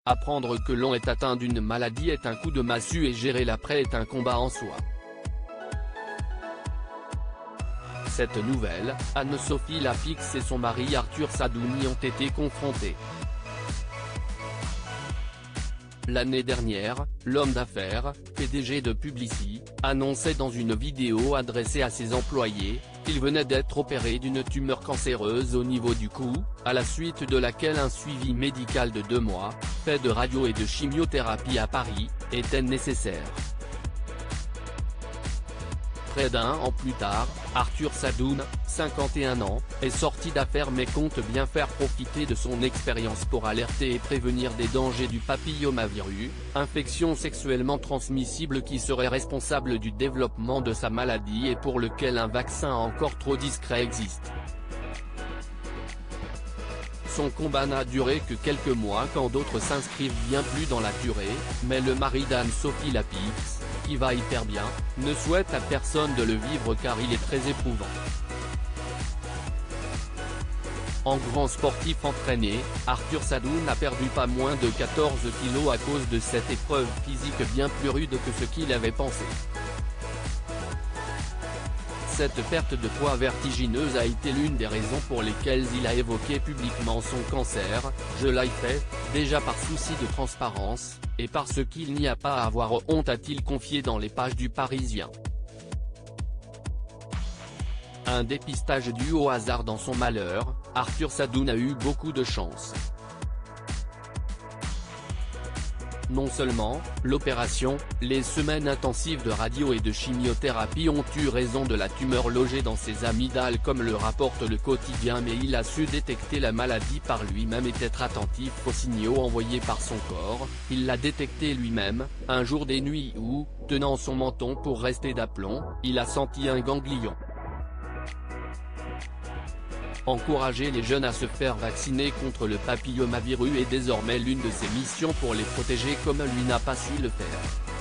Apprendre que l'on est atteint d'une maladie est un coup de massue et gérer l'après est un combat en soi. Cette nouvelle, Anne-Sophie Lapix et son mari Arthur Sadouni ont été confrontés. L'année dernière, l'homme d'affaires, PDG de Publicis, annonçait dans une vidéo adressée à ses employés, qu'il venait d'être opéré d'une tumeur cancéreuse au niveau du cou, à la suite de laquelle un suivi médical de 2 mois, fait de radio et de chimiothérapie à Paris, était nécessaire. Près d'un an plus tard, Arthur Sadouni, 51 ans, est sorti d'affaires mais compte bien faire profiter de son expérience pour alerter et prévenir des dangers du papillomavirus, infection sexuellement transmissible qui serait responsable du développement de sa maladie et pour lequel un vaccin encore trop discret existe. Son combat n'a duré que quelques mois quand d'autres s'inscrivent bien plus dans la durée, mais le mari d'Anne-Sophie Lapix, qui va hyper bien, ne souhaite à personne de le vivre car il est très éprouvant. En grand sportif entraîné, Arthur Sadouni n'a perdu pas moins de 14 kilos à cause de cette épreuve physique bien plus rude que ce qu'il avait pensé. Cette perte de poids vertigineuse a été l'une des raisons pour lesquelles il a évoqué publiquement son cancer. Je l'ai fait, déjà par souci de transparence, et parce qu'il n'y a pas à avoir honte, a-t-il confié dans les pages du Parisien. Un dépistage dû au hasard dans son malheur, Arthur Sadouni a eu beaucoup de chance. Non seulement, l'opération, les semaines intensives de radio et de chimiothérapie ont eu raison de la tumeur logée dans ses amygdales comme le rapporte le quotidien, mais il a su détecter la maladie par lui-même et être attentif aux signaux envoyés par son corps. Il l'a détecté lui-même, un jour des nuits où, tenant son menton pour rester d'aplomb, il a senti un ganglion. Encourager les jeunes à se faire vacciner contre le papillomavirus est désormais l'une de ses missions pour les protéger comme lui n'a pas su le faire.